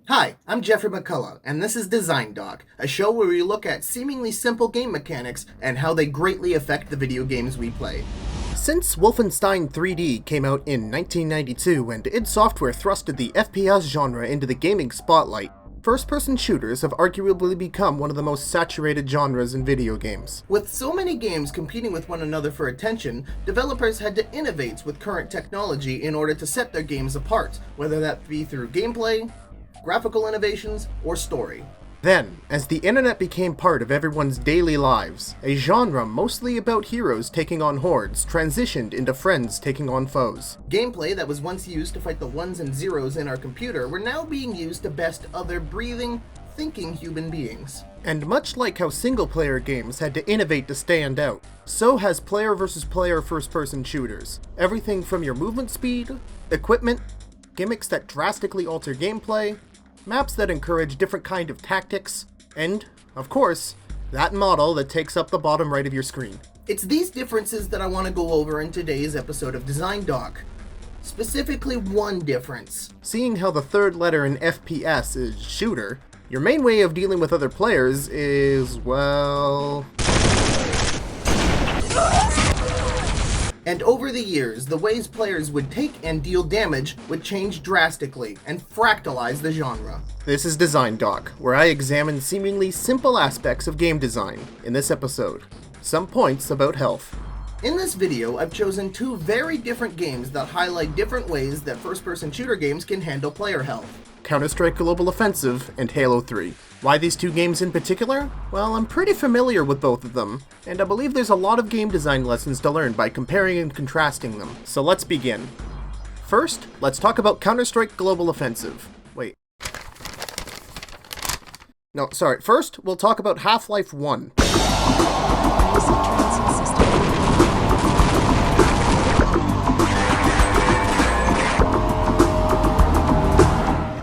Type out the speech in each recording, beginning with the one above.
Hi, I'm Geoffrey McCullough, and this is Design Doc, a show where we look at seemingly simple game mechanics and how they greatly affect the video games we play. Since Wolfenstein 3D came out in 1992 and id Software thrusted the FPS genre into the gaming spotlight, first-person shooters have arguably become one of the most saturated genres in video games. With so many games competing with one another for attention, developers had to innovate with current technology in order to set their games apart, whether that be through gameplay, graphical innovations, or story. Then, as the internet became part of everyone's daily lives, a genre mostly about heroes taking on hordes transitioned into friends taking on foes. Gameplay that was once used to fight the ones and zeros in our computer were now being used to best other breathing, thinking human beings. And much like how single-player games had to innovate to stand out, so has player versus player first-person shooters. Everything from your movement speed, equipment, gimmicks that drastically alter gameplay, maps that encourage different kind of tactics, and, of course, that model that takes up the bottom right of your screen. It's these differences that I want to go over in today's episode of Design Doc. Specifically one difference. Seeing how the third letter in FPS is shooter, your main way of dealing with other players is, well... And over the years, the ways players would take and deal damage would change drastically and fractalize the genre. This is Design Doc, where I examine seemingly simple aspects of game design. In this episode, some points about health. In this video, I've chosen two very different games that highlight different ways that first-person shooter games can handle player health. Counter-Strike Global Offensive and Halo 3. Why these two games in particular? Well, I'm pretty familiar with both of them, and I believe there's a lot of game design lessons to learn by comparing and contrasting them. So let's begin. First, let's talk about Counter-Strike Global Offensive. Wait. No, sorry. First, we'll talk about Half-Life 1.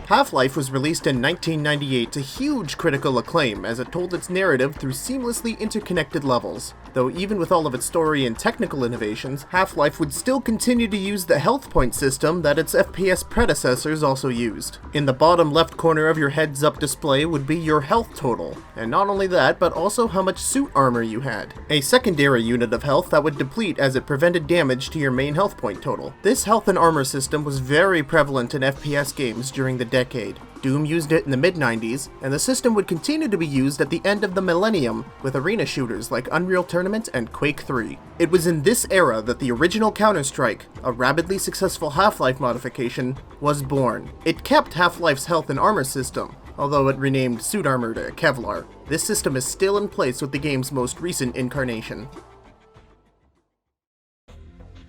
Half-Life was released in 1998 to huge critical acclaim as it told its narrative through seamlessly interconnected levels. Though even with all of its story and technical innovations, Half-Life would still continue to use the health point system that its FPS predecessors also used. In the bottom left corner of your heads-up display would be your health total, and not only that, but also how much suit armor you had. A secondary unit of health that would deplete as it prevented damage to your main health point total. This health and armor system was very prevalent in FPS games during the decade. Doom used it in the mid-90s, and the system would continue to be used at the end of the millennium with arena shooters like Unreal Tournament and Quake 3. It was in this era that the original Counter-Strike, a rapidly successful Half-Life modification, was born. It kept Half-Life's health and armor system, although it renamed suit armor to Kevlar. This system is still in place with the game's most recent incarnation.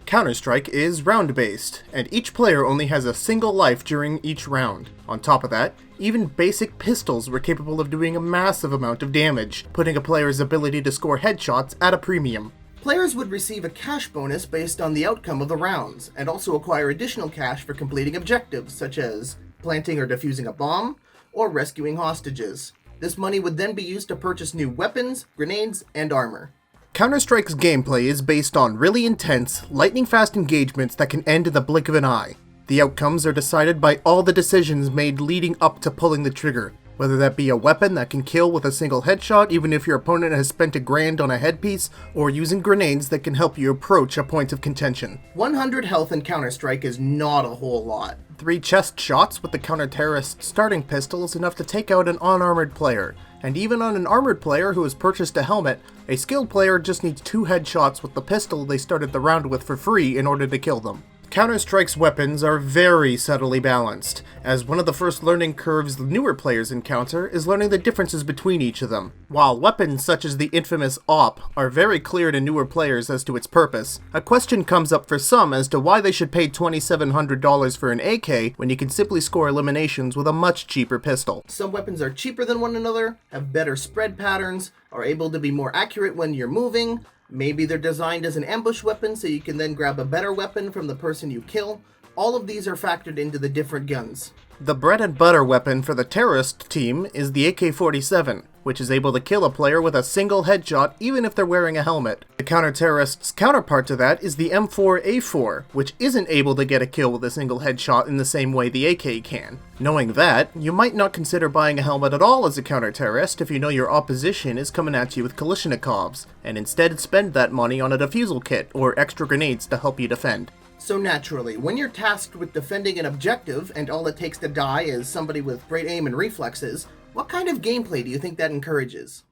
Counter-Strike is round-based, and each player only has a single life during each round. On top of that, even basic pistols were capable of doing a massive amount of damage, putting a player's ability to score headshots at a premium. Players would receive a cash bonus based on the outcome of the rounds, and also acquire additional cash for completing objectives, such as planting or defusing a bomb, or rescuing hostages. This money would then be used to purchase new weapons, grenades, and armor. Counter-Strike's gameplay is based on really intense, lightning-fast engagements that can end in the blink of an eye. The outcomes are decided by all the decisions made leading up to pulling the trigger, whether that be a weapon that can kill with a single headshot even if your opponent has spent $1,000 on a headpiece, or using grenades that can help you approach a point of contention. 100 health in Counter-Strike is not a whole lot. 3 chest shots with the counter-terrorist starting pistol is enough to take out an unarmored player. And even on an armored player who has purchased a helmet, a skilled player just needs 2 headshots with the pistol they started the round with for free in order to kill them. Counter-Strike's weapons are very subtly balanced, as one of the first learning curves the newer players encounter is learning the differences between each of them. While weapons such as the infamous AWP are very clear to newer players as to its purpose, a question comes up for some as to why they should pay $2,700 for an AK when you can simply score eliminations with a much cheaper pistol. Some weapons are cheaper than one another, have better spread patterns, are able to be more accurate when you're moving. Maybe they're designed as an ambush weapon so you can then grab a better weapon from the person you kill. All of these are factored into the different guns. The bread and butter weapon for the terrorist team is the AK-47. which is able to kill a player with a single headshot even if they're wearing a helmet. The counter-terrorist's counterpart to that is the M4A4, which isn't able to get a kill with a single headshot in the same way the AK can. Knowing that, you might not consider buying a helmet at all as a counter-terrorist if you know your opposition is coming at you with Kalashnikovs, and instead spend that money on a defusal kit or extra grenades to help you defend. So naturally, when you're tasked with defending an objective and all it takes to die is somebody with great aim and reflexes, what kind of gameplay do you think that encourages?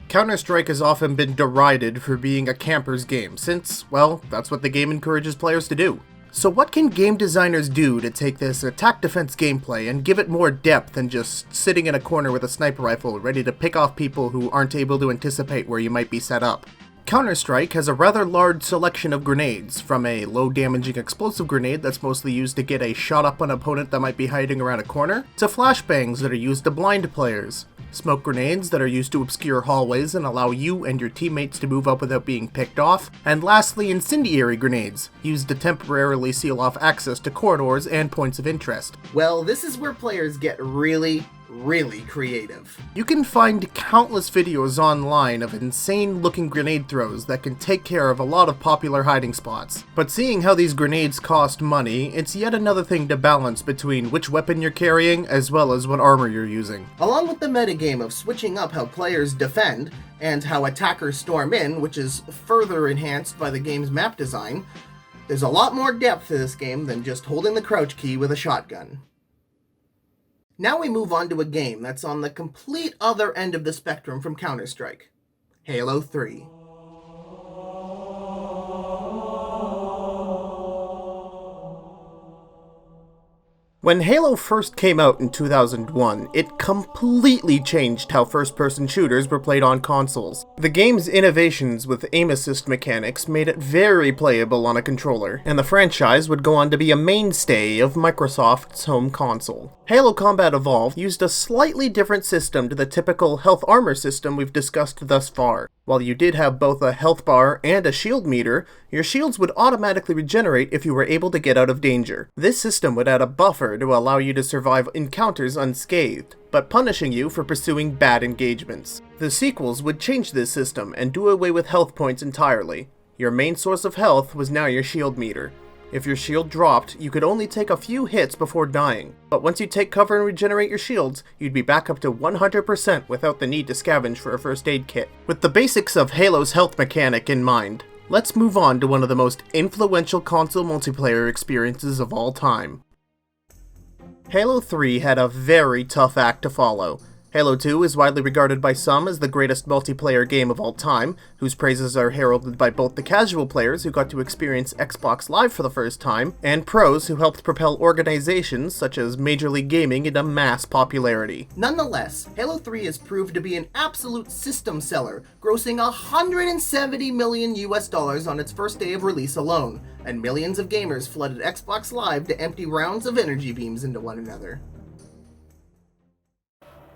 Counter-Strike has often been derided for being a camper's game, since, well, that's what the game encourages players to do. So what can game designers do to take this attack-defense gameplay and give it more depth than just sitting in a corner with a sniper rifle ready to pick off people who aren't able to anticipate where you might be set up? Counter-Strike has a rather large selection of grenades, from a low-damaging explosive grenade that's mostly used to get a shot up on an opponent that might be hiding around a corner, to flashbangs that are used to blind players, smoke grenades that are used to obscure hallways and allow you and your teammates to move up without being picked off, and lastly incendiary grenades, used to temporarily seal off access to corridors and points of interest. Well, this is where players get really creative. You can find countless videos online of insane looking grenade throws that can take care of a lot of popular hiding spots. But seeing how these grenades cost money, it's yet another thing to balance between which weapon you're carrying as well as what armor you're using. Along with the metagame of switching up how players defend and how attackers storm in, which is further enhanced by the game's map design, there's a lot more depth to this game than just holding the crouch key with a shotgun. Now we move on to a game that's on the complete other end of the spectrum from Counter-Strike, Halo 3. When Halo first came out in 2001, it completely changed how first-person shooters were played on consoles. The game's innovations with aim assist mechanics made it very playable on a controller, and the franchise would go on to be a mainstay of Microsoft's home console. Halo Combat Evolved used a slightly different system to the typical health armor system we've discussed thus far. While you did have both a health bar and a shield meter, your shields would automatically regenerate if you were able to get out of danger. This system would add a buffer to allow you to survive encounters unscathed, but punishing you for pursuing bad engagements. The sequels would change this system and do away with health points entirely. Your main source of health was now your shield meter. If your shield dropped, you could only take a few hits before dying, but once you take cover and regenerate your shields, you'd be back up to 100% without the need to scavenge for a first aid kit. With the basics of Halo's health mechanic in mind, let's move on to one of the most influential console multiplayer experiences of all time. Halo 3 had a very tough act to follow. Halo 2 is widely regarded by some as the greatest multiplayer game of all time, whose praises are heralded by both the casual players who got to experience Xbox Live for the first time, and pros who helped propel organizations such as Major League Gaming into mass popularity. Nonetheless, Halo 3 has proved to be an absolute system seller, grossing $170 million on its first day of release alone, and millions of gamers flooded Xbox Live to empty rounds of energy beams into one another.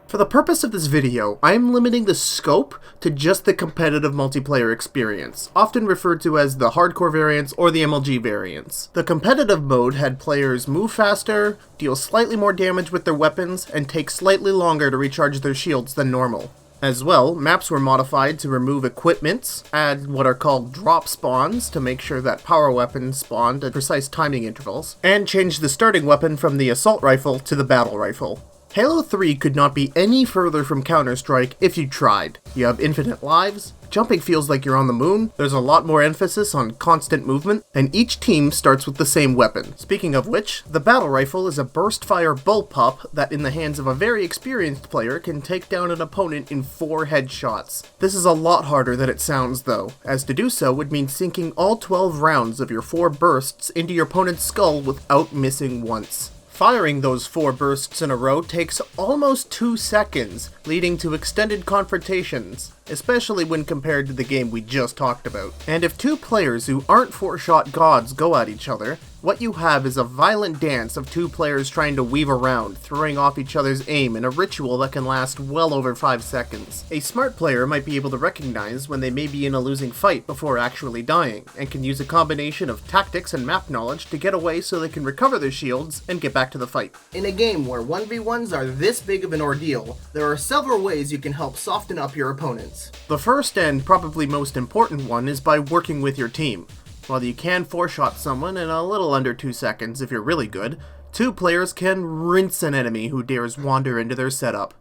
For the purpose of this video, I am limiting the scope to just the competitive multiplayer experience, often referred to as the hardcore variants or the MLG variants. The competitive mode had players move faster, deal slightly more damage with their weapons, and take slightly longer to recharge their shields than normal. As well, maps were modified to remove equipments, add what are called drop spawns to make sure that power weapons spawned at precise timing intervals, and change the starting weapon from the assault rifle to the battle rifle. Halo 3 could not be any further from Counter-Strike if you tried. You have infinite lives, jumping feels like you're on the moon, there's a lot more emphasis on constant movement, and each team starts with the same weapon. Speaking of which, the battle rifle is a burst-fire bullpup that in the hands of a very experienced player can take down an opponent in 4 headshots. This is a lot harder than it sounds though, as to do so would mean sinking all 12 rounds of your 4 bursts into your opponent's skull without missing once. Firing those 4 bursts in a row takes almost 2 seconds, leading to extended confrontations, especially when compared to the game we just talked about. And if 2 players who aren't 4-shot gods go at each other, What you have is a violent dance of two players trying to weave around, throwing off each other's aim in a ritual that can last well over 5 seconds. A smart player might be able to recognize when they may be in a losing fight before actually dying, and can use a combination of tactics and map knowledge to get away so they can recover their shields and get back to the fight. In a game where 1v1s are this big of an ordeal, there are several ways you can help soften up your opponents. The first and probably most important one is by working with your team. While you can 4-shot someone in a little under 2 seconds if you're really good, 2 players can rinse an enemy who dares wander into their setup.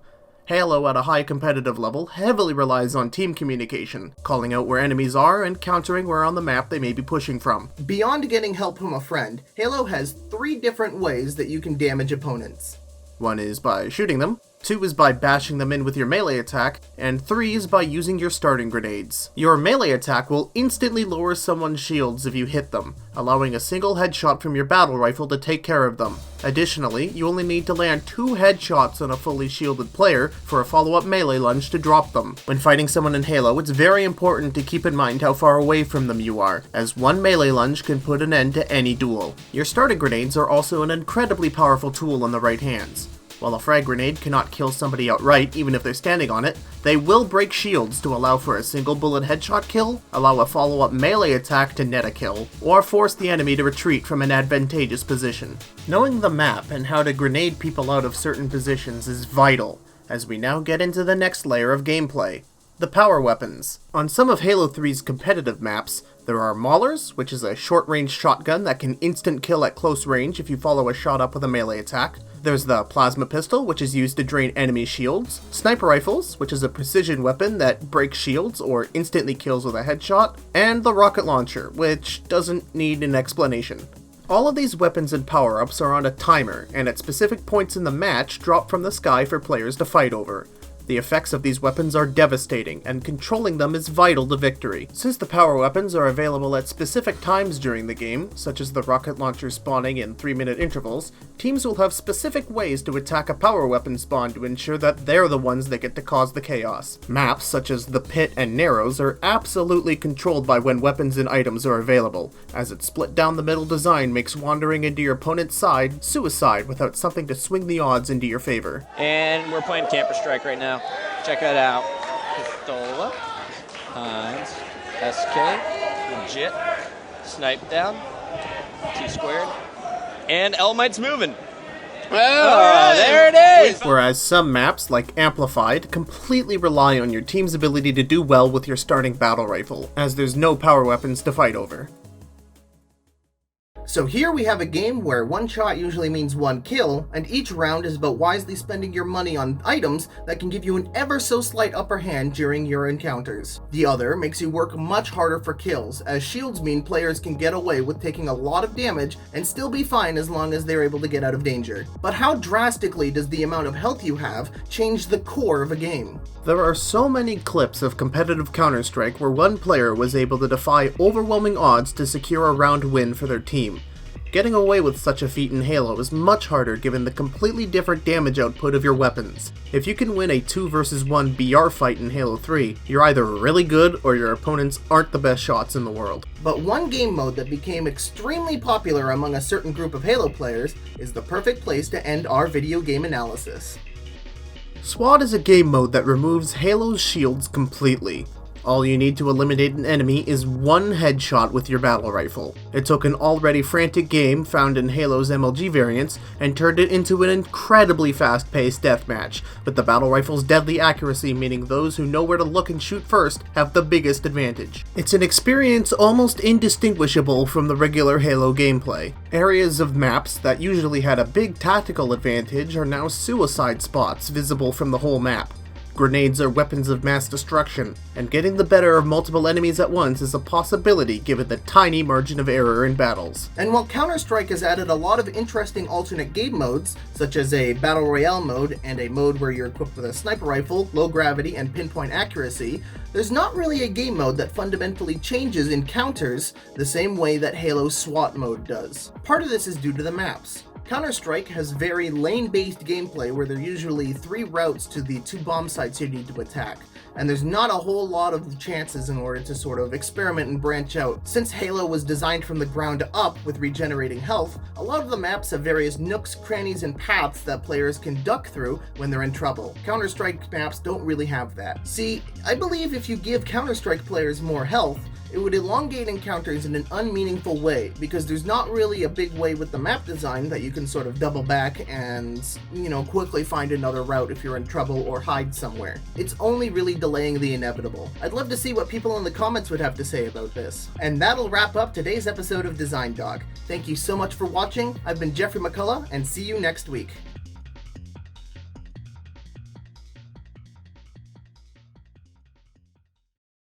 Halo at a high competitive level heavily relies on team communication, calling out where enemies are and countering where on the map they may be pushing from. Beyond getting help from a friend, Halo has 3 different ways that you can damage opponents. 1 is by shooting them, 2 is by bashing them in with your melee attack, and 3 is by using your starting grenades. Your melee attack will instantly lower someone's shields if you hit them, allowing a single headshot from your battle rifle to take care of them. Additionally, you only need to land 2 headshots on a fully shielded player for a follow-up melee lunge to drop them. When fighting someone in Halo, it's very important to keep in mind how far away from them you are, as one melee lunge can put an end to any duel. Your starting grenades are also an incredibly powerful tool in the right hands. While a frag grenade cannot kill somebody outright, even if they're standing on it, they will break shields to allow for a single bullet headshot kill, allow a follow-up melee attack to net a kill, or force the enemy to retreat from an advantageous position. Knowing the map and how to grenade people out of certain positions is vital, as we now get into the next layer of gameplay. The power weapons. On some of Halo 3's competitive maps, there are Maulers, which is a short-range shotgun that can instant kill at close range if you follow a shot up with a melee attack. There's the plasma pistol, which is used to drain enemy shields. Sniper rifles, which is a precision weapon that breaks shields or instantly kills with a headshot. And the rocket launcher, which doesn't need an explanation. All of these weapons and power-ups are on a timer, and at specific points in the match drop from the sky for players to fight over. The effects of these weapons are devastating, and controlling them is vital to victory. Since the power weapons are available at specific times during the game, such as the rocket launcher spawning in 3-minute intervals, teams will have specific ways to attack a power weapon spawn to ensure that they're the ones that get to cause the chaos. Maps, such as the Pit and Narrows, are absolutely controlled by when weapons and items are available, as its split down the middle design makes wandering into your opponent's side suicide without something to swing the odds into your favor. And we're playing Camper Strike right now. Check that out. Pistola, Hines, SK, legit, snipe down, T-squared, and Elmite's moving. Oh, there it is! Whereas some maps, like Amplified, completely rely on your team's ability to do well with your starting battle rifle, as there's no power weapons to fight over. So here we have a game where 1 shot usually means 1 kill, and each round is about wisely spending your money on items that can give you an ever so slight upper hand during your encounters. The other makes you work much harder for kills, as shields mean players can get away with taking a lot of damage and still be fine as long as they're able to get out of danger. But how drastically does the amount of health you have change the core of a game? There are so many clips of competitive Counter-Strike where one player was able to defy overwhelming odds to secure a round win for their team. Getting away with such a feat in Halo is much harder given the completely different damage output of your weapons. If you can win a 2 vs 1 BR fight in Halo 3, you're either really good or your opponents aren't the best shots in the world. But one game mode that became extremely popular among a certain group of Halo players is the perfect place to end our video game analysis. SWAT is a game mode that removes Halo's shields completely. All you need to eliminate an enemy is 1 headshot with your battle rifle. It took an already frantic game found in Halo's MLG variants and turned it into an incredibly fast-paced deathmatch, with the battle rifle's deadly accuracy meaning those who know where to look and shoot first have the biggest advantage. It's an experience almost indistinguishable from the regular Halo gameplay. Areas of maps that usually had a big tactical advantage are now suicide spots visible from the whole map. Grenades are weapons of mass destruction, and getting the better of multiple enemies at once is a possibility given the tiny margin of error in battles. And while Counter-Strike has added a lot of interesting alternate game modes, such as a Battle Royale mode and a mode where you're equipped with a sniper rifle, low gravity, and pinpoint accuracy, there's not really a game mode that fundamentally changes encounters the same way that Halo's SWAT mode does. Part of this is due to the maps. Counter-Strike has very lane-based gameplay where there are usually 3 routes to the 2 bomb sites you need to attack, and there's not a whole lot of chances in order to sort of experiment and branch out. Since Halo was designed from the ground up with regenerating health, a lot of the maps have various nooks, crannies, and paths that players can duck through when they're in trouble. Counter-Strike maps don't really have that. See, I believe if you give Counter-Strike players more health, it would elongate encounters in an unmeaningful way, because there's not really a big way with the map design that you can sort of double back and, quickly find another route if you're in trouble or hide somewhere. It's only really delaying the inevitable. I'd love to see what people in the comments would have to say about this. And that'll wrap up today's episode of Design Dog. Thank you so much for watching. I've been Geoffrey McCullough, and see you next week.